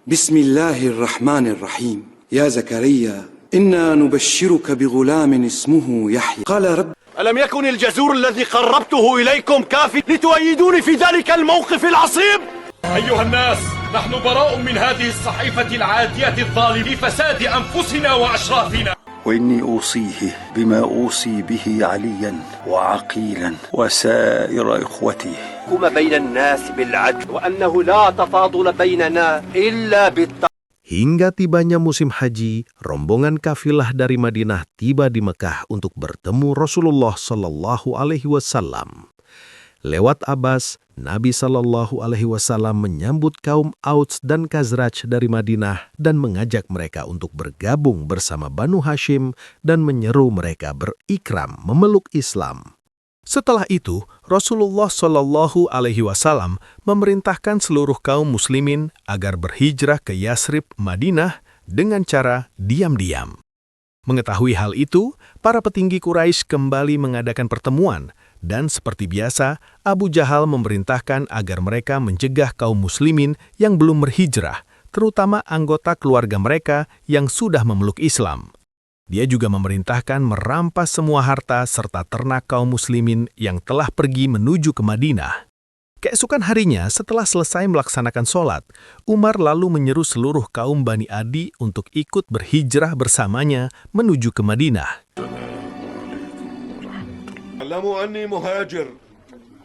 بسم الله الرحمن الرحيم يا زكريا إنا نبشرك بغلام اسمه يحيى قال رب ألم يكن الجزور الذي قربته إليكم كافي لتؤيدوني في ذلك الموقف العصيب؟ أيها الناس، نحن براء من هذه الصحيفة العادية الظالمة لفساد أنفسنا وأشرافنا. وإني أوصيه بما أوصي به عليا وعقيلا وسائر إخوته بين الناس بالعدل وأنه لا تفاضل بيننا إلا بالتقوى. Hingga tibanya musim haji, rombongan kafilah dari Madinah tiba di Mekah untuk bertemu Rasulullah Shallallahu Alaihi Wasallam. Lewat Abbas, Nabi Shallallahu Alaihi Wasallam menyambut kaum Auts dan Khazraj dari Madinah dan mengajak mereka untuk bergabung bersama Banu Hashim dan menyeru mereka berikram memeluk Islam. Setelah itu, Rasulullah Shallallahu Alaihi Wasallam memerintahkan seluruh kaum muslimin agar berhijrah ke Yasrib, Madinah dengan cara diam-diam. Mengetahui hal itu, para petinggi Quraisy kembali mengadakan pertemuan dan seperti biasa, Abu Jahal memerintahkan agar mereka mencegah kaum muslimin yang belum berhijrah, terutama anggota keluarga mereka yang sudah memeluk Islam. Dia juga memerintahkan merampas semua harta serta ternak kaum muslimin yang telah pergi menuju ke Madinah. Keesokan harinya, setelah selesai melaksanakan sholat, Umar lalu menyeru seluruh kaum Bani Adi untuk ikut berhijrah bersamanya menuju ke Madinah. علموا أني مهاجر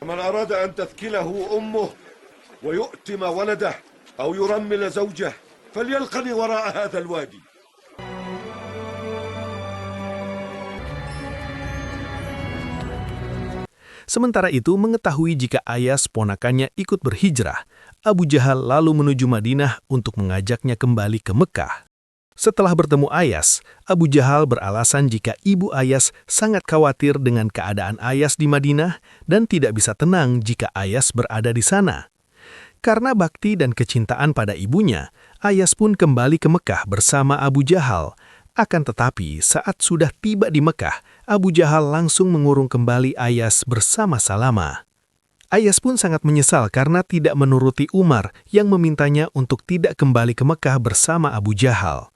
من أراد أن تثكله أمه ويؤتم ولده أو يرمل زوجه فليلقني وراء هذا الوادي. Sementara itu, mengetahui jika Ayas ponakannya ikut berhijrah, Abu Jahal lalu menuju Madinah untuk mengajaknya kembali ke Mekah. Setelah bertemu Ayas, Abu Jahal beralasan jika ibu Ayas sangat khawatir dengan keadaan Ayas di Madinah dan tidak bisa tenang jika Ayas berada di sana. Karena bakti dan kecintaan pada ibunya, Ayas pun kembali ke Mekah bersama Abu Jahal. Akan tetapi, saat sudah tiba di Mekah, Abu Jahal langsung mengurung kembali Ayas bersama Salama. Ayas pun sangat menyesal karena tidak menuruti Umar yang memintanya untuk tidak kembali ke Mekah bersama Abu Jahal.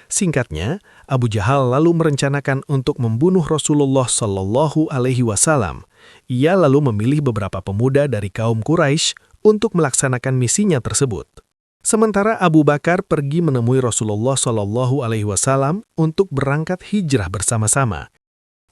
Singkatnya, Abu Jahal lalu merencanakan untuk membunuh Rasulullah Shallallahu Alaihi Wasallam. Ia lalu memilih beberapa pemuda dari kaum Quraisy untuk melaksanakan misinya tersebut. Sementara Abu Bakar pergi menemui Rasulullah Shallallahu Alaihi Wasallam untuk berangkat hijrah bersama-sama.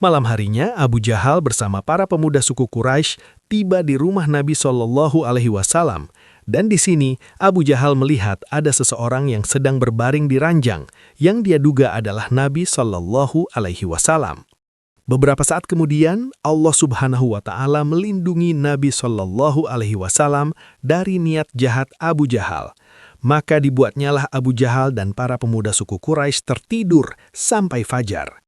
Malam harinya, Abu Jahal bersama para pemuda suku Quraisy tiba di rumah Nabi Shallallahu Alaihi Wasallam. Dan di sini, Abu Jahal melihat ada seseorang yang sedang berbaring di ranjang, yang dia duga adalah Nabi Shallallahu Alaihi Wasallam. Beberapa saat kemudian, Allah Subhanahu wa Ta'ala melindungi Nabi Shallallahu Alaihi Wasallam dari niat jahat Abu Jahal. Maka dibuatnyalah Abu Jahal dan para pemuda suku Quraisy tertidur sampai fajar.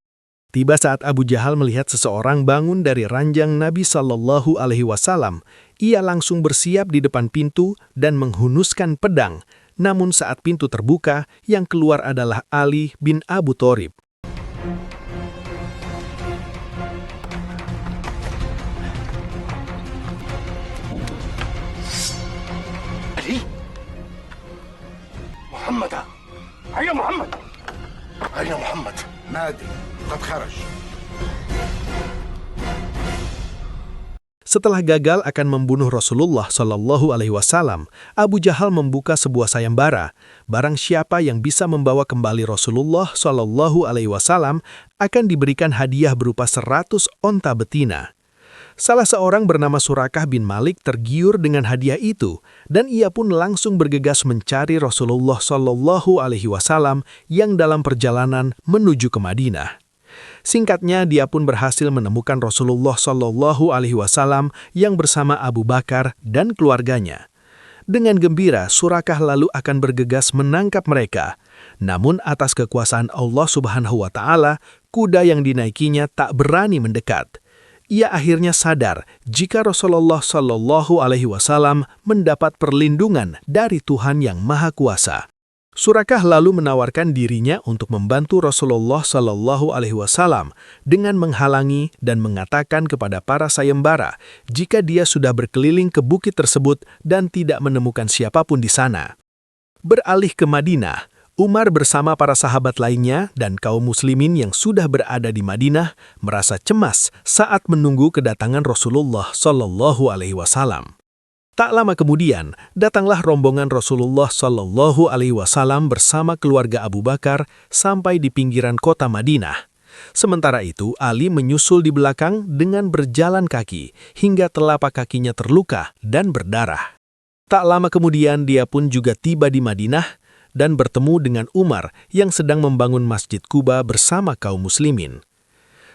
Tiba saat Abu Jahal melihat seseorang bangun dari ranjang Nabi Shallallahu Alaihi Wasallam, ia langsung bersiap di depan pintu dan menghunuskan pedang. Namun saat pintu terbuka, yang keluar adalah Ali bin Abu Thalib. محمد أين محمد؟ أين محمد؟ ما أدري قد خرج. Setelah gagal akan membunuh Rasulullah Shallallahu Alaihi Wasallam, Abu Jahal membuka sebuah sayembara. Barang siapa yang bisa membawa kembali Rasulullah Shallallahu Alaihi Wasallam akan diberikan hadiah berupa 100 onta betina. Salah seorang bernama Surakah bin Malik tergiur dengan hadiah itu, dan ia pun langsung bergegas mencari Rasulullah Shallallahu Alaihi Wasallam yang dalam perjalanan menuju ke Madinah. Singkatnya, dia pun berhasil menemukan Rasulullah Shallallahu Alaihi Wasallam yang bersama Abu Bakar dan keluarganya. Dengan gembira, Surakah lalu akan bergegas menangkap mereka. Namun atas kekuasaan Allah Subhanahu wa Ta'ala, kuda yang dinaikinya tak berani mendekat. Ia akhirnya sadar jika Rasulullah Shallallahu Alaihi Wasallam mendapat perlindungan dari Tuhan yang Maha Kuasa. Surakah lalu menawarkan dirinya untuk membantu Rasulullah Shallallahu Alaihi Wasallam dengan menghalangi dan mengatakan kepada para sayembara jika dia sudah berkeliling ke bukit tersebut dan tidak menemukan siapapun di sana. Beralih ke Madinah, Umar bersama para sahabat lainnya dan kaum muslimin yang sudah berada di Madinah merasa cemas saat menunggu kedatangan Rasulullah Shallallahu Alaihi Wasallam. Tak lama kemudian, datanglah rombongan Rasulullah Shallallahu Alaihi Wasallam bersama keluarga Abu Bakar sampai di pinggiran kota Madinah. Sementara itu, Ali menyusul di belakang dengan berjalan kaki hingga telapak kakinya terluka dan berdarah. Tak lama kemudian, dia pun juga tiba di Madinah dan bertemu dengan Umar yang sedang membangun Masjid Quba bersama kaum muslimin.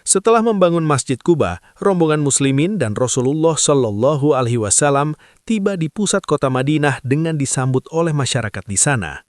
Setelah membangun Masjid Quba, rombongan muslimin dan Rasulullah Shallallahu Alaihi Wasallam tiba di pusat kota Madinah dengan disambut oleh masyarakat di sana.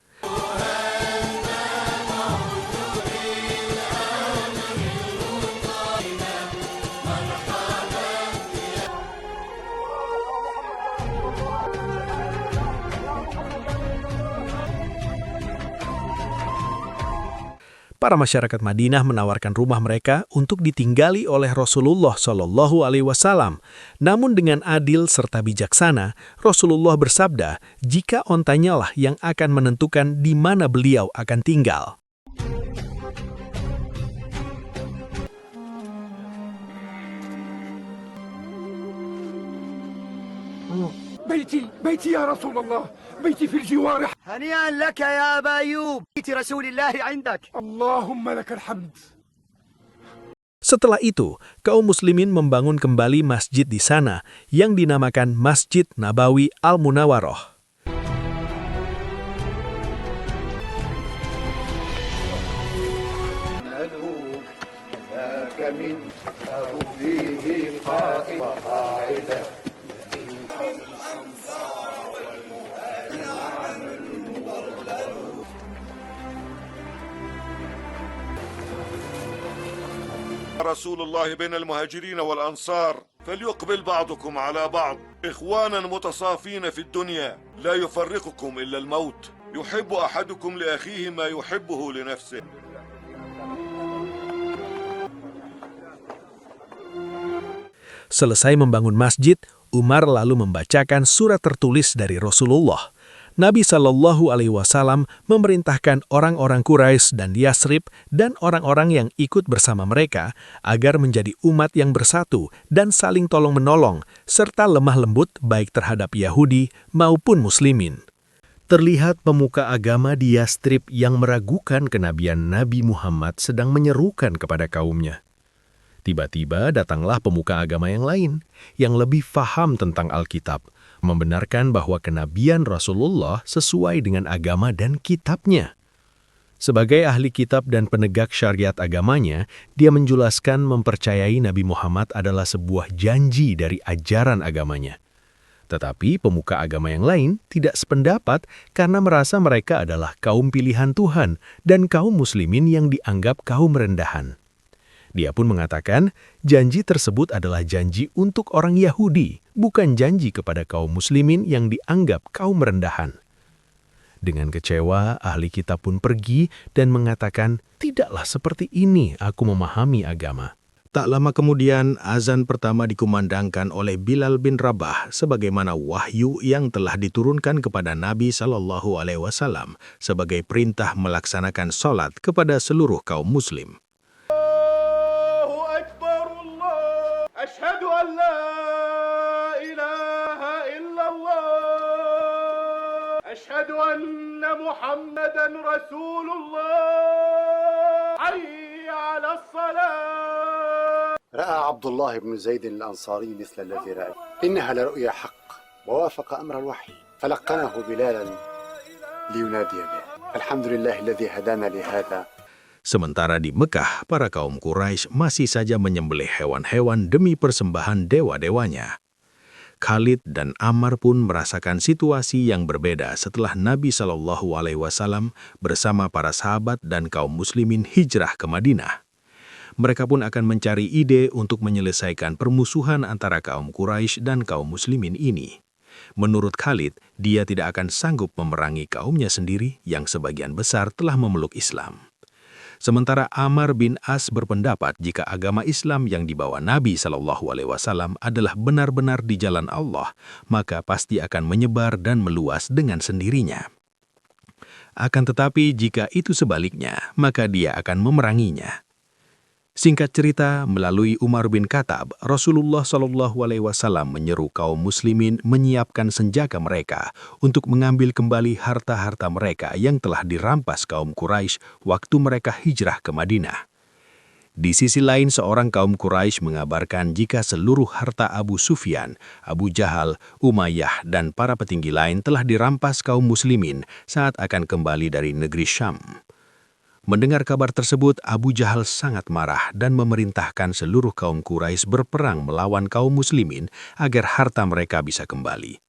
Para masyarakat Madinah menawarkan rumah mereka untuk ditinggali oleh Rasulullah Shallallahu Alaihi Wasallam. Namun dengan adil serta bijaksana, Rasulullah bersabda, jika ontanya lah yang akan menentukan di mana beliau akan tinggal. بيتي يا رسول الله، بيتي في الجوار. هنيئا لك يا أبا أيوب، بيت رسول الله عندك. اللهم لك الحمد. Setelah itu, kaum muslimin membangun kembali masjid di sana yang dinamakan Masjid Nabawi Al-Munawwaroh. رسول الله بين المهاجرين والأنصار فليقبل بعضكم على بعض إخوانا متصافين في الدنيا لا يفرقكم إلا الموت يحب أحدكم لأخيه ما يحبه لنفسه. Selesai membangun masjid, Umar lalu membacakan surat tertulis dari Rasulullah. Nabi Shallallahu Alaihi Wasallam memerintahkan orang-orang Quraisy dan Yasrib dan orang-orang yang ikut bersama mereka agar menjadi umat yang bersatu dan saling tolong-menolong, serta lemah lembut baik terhadap Yahudi maupun Muslimin. Terlihat pemuka agama di Yasrib yang meragukan kenabian Nabi Muhammad sedang menyerukan kepada kaumnya. Tiba-tiba datanglah pemuka agama yang lain, yang lebih faham tentang Alkitab, membenarkan bahwa kenabian Rasulullah sesuai dengan agama dan kitabnya. Sebagai ahli kitab dan penegak syariat agamanya, dia menjelaskan mempercayai Nabi Muhammad adalah sebuah janji dari ajaran agamanya. Tetapi pemuka agama yang lain tidak sependapat karena merasa mereka adalah kaum pilihan Tuhan dan kaum muslimin yang dianggap kaum rendahan. Dia pun mengatakan, janji tersebut adalah janji untuk orang Yahudi, bukan janji kepada kaum muslimin yang dianggap kaum rendahan. Dengan kecewa, ahli kitab pun pergi dan mengatakan, tidaklah seperti ini aku memahami agama. Tak lama kemudian, azan pertama dikumandangkan oleh Bilal bin Rabah sebagaimana wahyu yang telah diturunkan kepada Nabi Shallallahu Alaihi Wasallam sebagai perintah melaksanakan sholat kepada seluruh kaum muslim. أشهد أن لا إله إلا الله أشهد أن محمدا رسول الله حي على الصلاة. رأى عبد الله بن زيد الأنصاري مثل الذي رأى إنها لرؤيا حق ووافق أمر الوحي فلقنه بلالا لينادي به الحمد لله الذي هدانا لهذا. Sementara di Mekah, para kaum Quraisy masih saja menyembelih hewan-hewan demi persembahan dewa-dewanya. Khalid dan Ammar pun merasakan situasi yang berbeda setelah Nabi Shallallahu Alaihi Wasallam bersama para sahabat dan kaum muslimin hijrah ke Madinah. Mereka pun akan mencari ide untuk menyelesaikan permusuhan antara kaum Quraisy dan kaum muslimin ini. Menurut Khalid, dia tidak akan sanggup memerangi kaumnya sendiri yang sebagian besar telah memeluk Islam. Sementara Ammar bin As berpendapat jika agama Islam yang dibawa Nabi Shallallahu Alaihi Wasallam adalah benar-benar di jalan Allah, maka pasti akan menyebar dan meluas dengan sendirinya. Akan tetapi jika itu sebaliknya, maka dia akan memeranginya. Singkat cerita, melalui Umar bin Khattab, Rasulullah SAW menyeru kaum muslimin menyiapkan senjata mereka untuk mengambil kembali harta-harta mereka yang telah dirampas kaum Quraisy waktu mereka hijrah ke Madinah. Di sisi lain, seorang kaum Quraisy mengabarkan jika seluruh harta Abu Sufyan, Abu Jahal, Umayyah, dan para petinggi lain telah dirampas kaum muslimin saat akan kembali dari negeri Syam. Mendengar kabar tersebut, Abu Jahal sangat marah dan memerintahkan seluruh kaum Quraisy berperang melawan kaum muslimin agar harta mereka bisa kembali.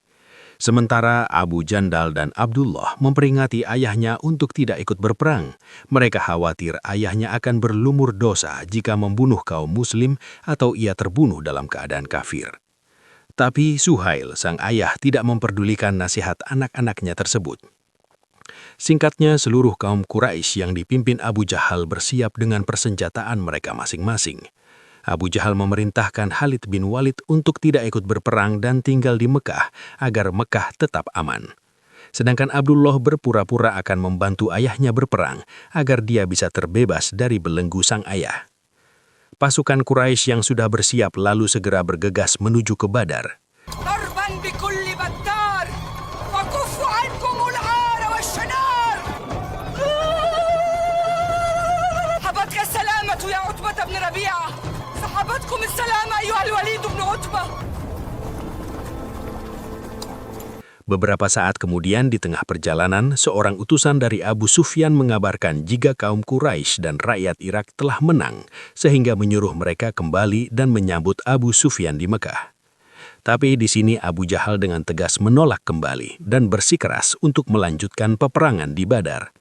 Sementara Abu Jandal dan Abdullah memperingati ayahnya untuk tidak ikut berperang. Mereka khawatir ayahnya akan berlumur dosa jika membunuh kaum muslim atau ia terbunuh dalam keadaan kafir. Tapi Suhail, sang ayah, tidak memperdulikan nasihat anak-anaknya tersebut. Singkatnya, seluruh kaum Quraisy yang dipimpin Abu Jahal bersiap dengan persenjataan mereka masing-masing. Abu Jahal memerintahkan Khalid bin Walid untuk tidak ikut berperang dan tinggal di Mekah agar Mekah tetap aman. Sedangkan Abdullah berpura-pura akan membantu ayahnya berperang agar dia bisa terbebas dari belenggu sang ayah. Pasukan Quraisy yang sudah bersiap lalu segera bergegas menuju ke Badar. Beberapa saat kemudian di tengah perjalanan, seorang utusan dari Abu Sufyan mengabarkan jika kaum Quraisy dan rakyat Irak telah menang, sehingga menyuruh mereka kembali dan menyambut Abu Sufyan di Mekah. Tapi di sini Abu Jahal dengan tegas menolak kembali dan bersikeras untuk melanjutkan peperangan di Badar.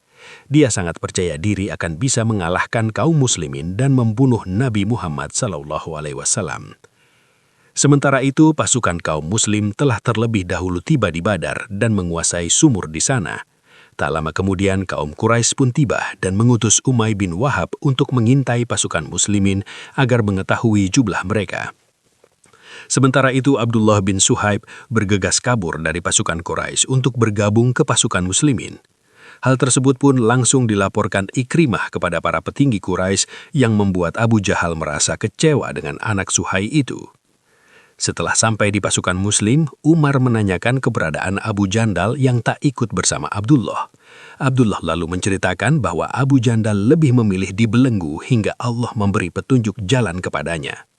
Dia sangat percaya diri akan bisa mengalahkan kaum muslimin dan membunuh Nabi Muhammad SAW. Sementara itu, pasukan kaum muslim telah terlebih dahulu tiba di Badar dan menguasai sumur di sana. Tak lama kemudian, kaum Quraisy pun tiba dan mengutus Umayy bin Wahab untuk mengintai pasukan muslimin agar mengetahui jumlah mereka. Sementara itu, Abdullah bin Suhaib bergegas kabur dari pasukan Quraisy untuk bergabung ke pasukan muslimin. Hal tersebut pun langsung dilaporkan Ikrimah kepada para petinggi Quraisy yang membuat Abu Jahal merasa kecewa dengan anak Suhaib itu. Setelah sampai di pasukan muslim, Umar menanyakan keberadaan Abu Jandal yang tak ikut bersama Abdullah. Abdullah lalu menceritakan bahwa Abu Jandal lebih memilih dibelenggu hingga Allah memberi petunjuk jalan kepadanya.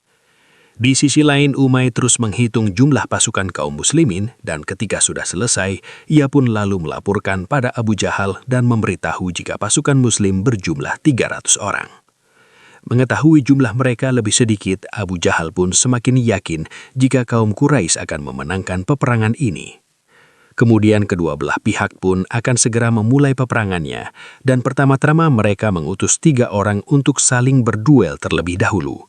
Di sisi lain, Umayy terus menghitung jumlah pasukan kaum muslimin dan ketika sudah selesai, ia pun lalu melaporkan pada Abu Jahal dan memberitahu jika pasukan muslim berjumlah 300 orang. Mengetahui jumlah mereka lebih sedikit, Abu Jahal pun semakin yakin jika kaum Quraisy akan memenangkan peperangan ini. Kemudian kedua belah pihak pun akan segera memulai peperangannya dan pertama-tama mereka mengutus 3 orang untuk saling berduel terlebih dahulu.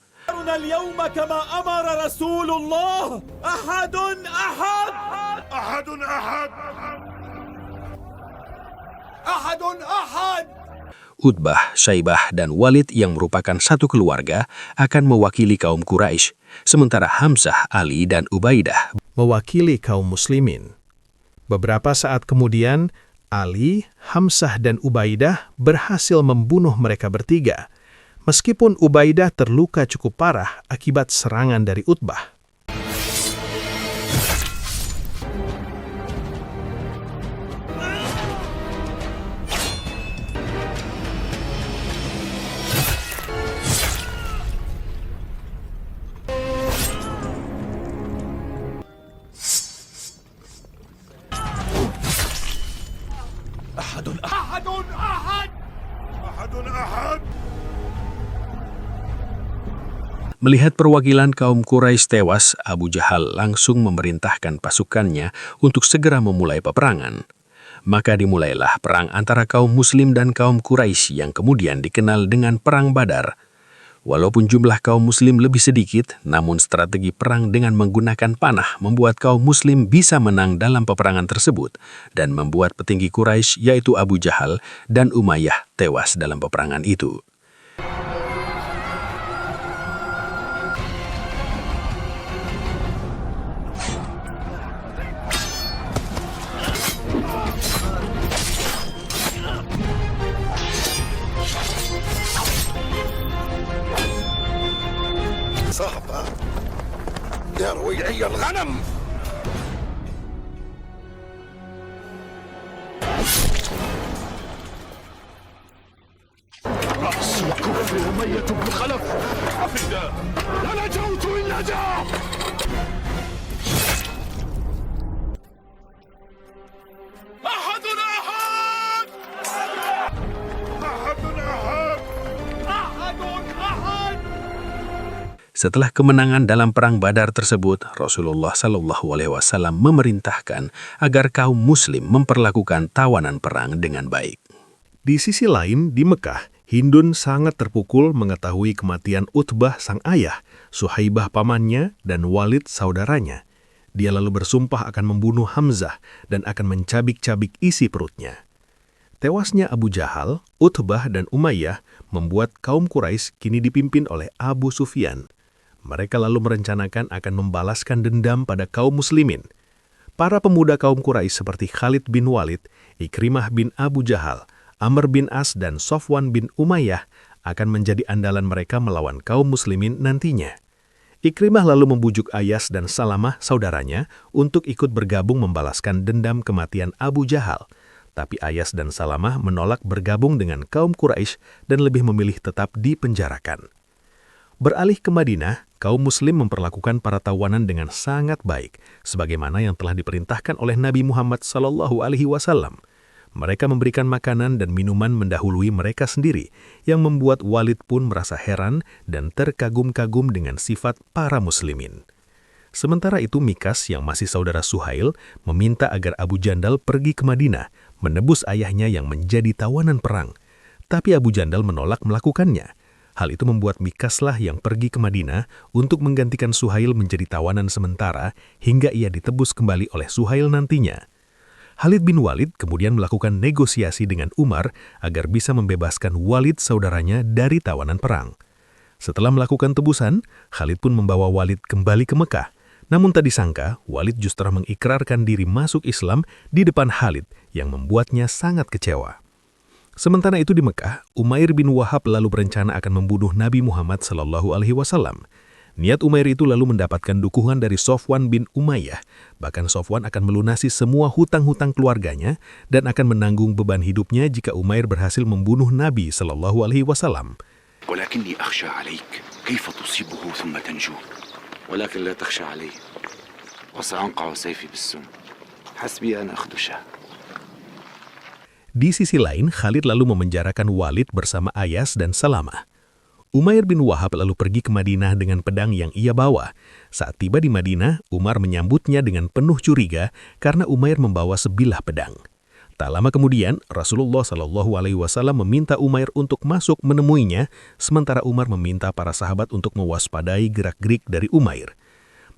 Utbah, Syaibah, dan Walid yang merupakan satu keluarga akan mewakili kaum Quraisy, sementara Hamzah, Ali, dan Ubaidah mewakili kaum muslimin. Beberapa saat kemudian, Ali, Hamzah, dan Ubaidah berhasil membunuh mereka bertiga, meskipun Ubaidah terluka cukup parah akibat serangan dari Utbah. Melihat perwakilan kaum Quraisy tewas, Abu Jahal langsung memerintahkan pasukannya untuk segera memulai peperangan. Maka dimulailah perang antara kaum muslim dan kaum Quraisy yang kemudian dikenal dengan Perang Badar. Walaupun jumlah kaum muslim lebih sedikit, namun strategi perang dengan menggunakan panah membuat kaum muslim bisa menang dalam peperangan tersebut dan membuat petinggi Quraisy yaitu Abu Jahal dan Umayyah tewas dalam peperangan itu. يا رويعي الغنم. رأس الكفر أمية بن خلف. حفيدا لنجوت إن نجا. أحد أحد. Setelah kemenangan dalam Perang Badar tersebut, Rasulullah Shallallahu Alaihi Wasallam memerintahkan agar kaum Muslim memperlakukan tawanan perang dengan baik. Di sisi lain, di Mekah, Hindun sangat terpukul mengetahui kematian Utbah sang ayah, Suhaibah pamannya, dan Walid saudaranya. Dia lalu bersumpah akan membunuh Hamzah dan akan mencabik-cabik isi perutnya. Tewasnya Abu Jahal, Utbah, dan Umayyah membuat kaum Quraisy kini dipimpin oleh Abu Sufyan. Mereka lalu merencanakan akan membalaskan dendam pada kaum muslimin. Para pemuda kaum Quraisy seperti Khalid bin Walid, Ikrimah bin Abu Jahal, Amr bin As, dan Sofwan bin Umayyah akan menjadi andalan mereka melawan kaum muslimin nantinya. Ikrimah lalu membujuk Ayas dan Salamah saudaranya untuk ikut bergabung membalaskan dendam kematian Abu Jahal. Tapi Ayas dan Salamah menolak bergabung dengan kaum Quraisy dan lebih memilih tetap dipenjarakan. Beralih ke Madinah, kaum muslim memperlakukan para tawanan dengan sangat baik, sebagaimana yang telah diperintahkan oleh Nabi Muhammad SAW. Mereka memberikan makanan dan minuman mendahului mereka sendiri, yang membuat Walid pun merasa heran dan terkagum-kagum dengan sifat para muslimin. Sementara itu Mikas yang masih saudara Suhail meminta agar Abu Jandal pergi ke Madinah, menebus ayahnya yang menjadi tawanan perang. Tapi Abu Jandal menolak melakukannya. Hal itu membuat Mikaslah yang pergi ke Madinah untuk menggantikan Suhail menjadi tawanan sementara hingga ia ditebus kembali oleh Suhail nantinya. Khalid bin Walid kemudian melakukan negosiasi dengan Umar agar bisa membebaskan Walid saudaranya dari tawanan perang. Setelah melakukan tebusan, Khalid pun membawa Walid kembali ke Mekah. Namun tak disangka, Walid justru mengikrarkan diri masuk Islam di depan Khalid yang membuatnya sangat kecewa. Sementara itu di Mekah, Umair bin Wahab lalu berencana akan membunuh Nabi Muhammad SAW. Niat Umair itu lalu mendapatkan dukungan dari Sofwan bin Umayyah. Bahkan Sofwan akan melunasi semua hutang-hutang keluarganya dan akan menanggung beban hidupnya jika Umair berhasil membunuh Nabi SAW. ولكني أخشى عليك كيف تصيبه ثم تنجو ولكن لا تخشى علي وسأنقع سيفي بالسم حسبي أن أخدشه. Di sisi lain, Khalid lalu memenjarakan Walid bersama Ayas dan Salamah. Umair bin Wahab lalu pergi ke Madinah dengan pedang yang ia bawa. Saat tiba di Madinah, Umar menyambutnya dengan penuh curiga karena Umair membawa sebilah pedang. Tak lama kemudian, Rasulullah SAW meminta Umair untuk masuk menemuinya, sementara Umar meminta para sahabat untuk mewaspadai gerak-gerik dari Umair.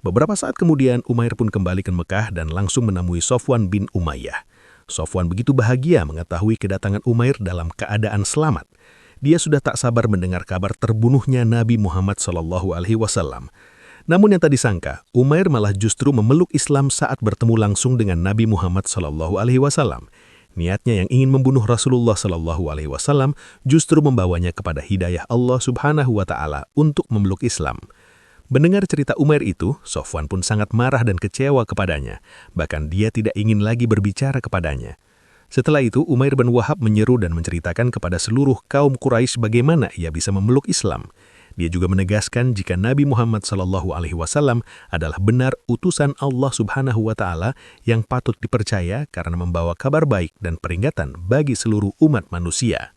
Beberapa saat kemudian, Umair pun kembali ke Mekah dan langsung menemui Sofwan bin Umayyah. Sofwan begitu bahagia mengetahui kedatangan Umair dalam keadaan selamat. Dia sudah tak sabar mendengar kabar terbunuhnya Nabi Muhammad SAW. Namun yang tak disangka, Umair malah justru memeluk Islam saat bertemu langsung dengan Nabi Muhammad SAW. Niatnya yang ingin membunuh Rasulullah SAW justru membawanya kepada hidayah Allah Subhanahu wa Ta'ala untuk memeluk Islam. Mendengar cerita Umair itu, Sofwan pun sangat marah dan kecewa kepadanya. Bahkan dia tidak ingin lagi berbicara kepadanya. Setelah itu, Umair bin Wahab menyeru dan menceritakan kepada seluruh kaum Quraisy bagaimana ia bisa memeluk Islam. Dia juga menegaskan jika Nabi Muhammad SAW adalah benar utusan Allah Subhanahu wa Ta'ala yang patut dipercaya karena membawa kabar baik dan peringatan bagi seluruh umat manusia.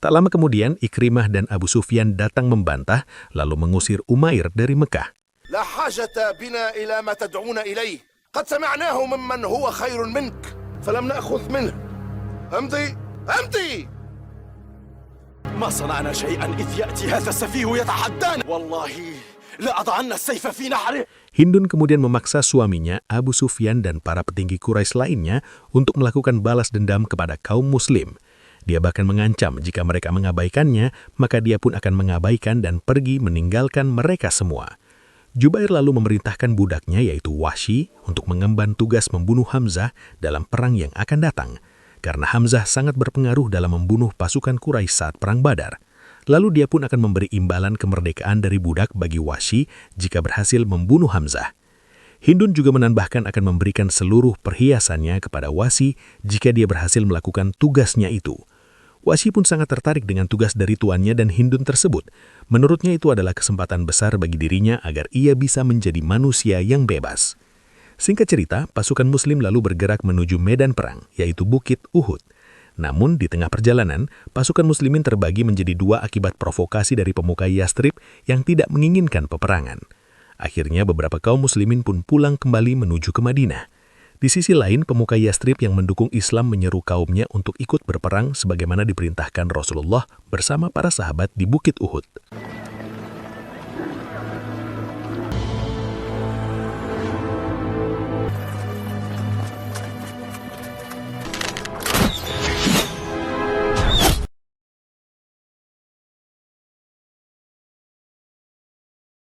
Tak lama kemudian, Ikrimah dan Abu Sufyan datang membantah, lalu mengusir Umair dari Mekah. لا حاجة بنا إلى ما تدعون إليه قد سمعناه ممن هو خير منك فلم نأخذ منه أمضي ما صنعنا شيئا إذ يأتي هذا السفيه يتحدانا والله لا أضعن السيف في نحره. Hindun kemudian memaksa suaminya, Abu Sufyan, dan para petinggi Quraisy lainnya untuk melakukan balas dendam kepada kaum muslim. Dia bahkan mengancam jika mereka mengabaikannya, maka dia pun akan mengabaikan dan pergi meninggalkan mereka semua. Jubair lalu memerintahkan budaknya yaitu Wahsy untuk mengemban tugas membunuh Hamzah dalam perang yang akan datang. Karena Hamzah sangat berpengaruh dalam membunuh pasukan Quraisy saat perang Badar. Lalu dia pun akan memberi imbalan kemerdekaan dari budak bagi Wahsy jika berhasil membunuh Hamzah. Hindun juga menambahkan akan memberikan seluruh perhiasannya kepada Wahsy jika dia berhasil melakukan tugasnya itu. Wahsy pun sangat tertarik dengan tugas dari tuannya dan Hindun tersebut. Menurutnya itu adalah kesempatan besar bagi dirinya agar ia bisa menjadi manusia yang bebas. Singkat cerita, pasukan Muslim lalu bergerak menuju medan perang, yaitu Bukit Uhud. Namun, di tengah perjalanan, pasukan Muslimin terbagi menjadi dua akibat provokasi dari pemuka Yastrib yang tidak menginginkan peperangan. Akhirnya, beberapa kaum Muslimin pun pulang kembali menuju ke Madinah. Di sisi lain, pemuka Yastrib yang mendukung Islam menyeru kaumnya untuk ikut berperang sebagaimana diperintahkan Rasulullah bersama para sahabat di Bukit Uhud.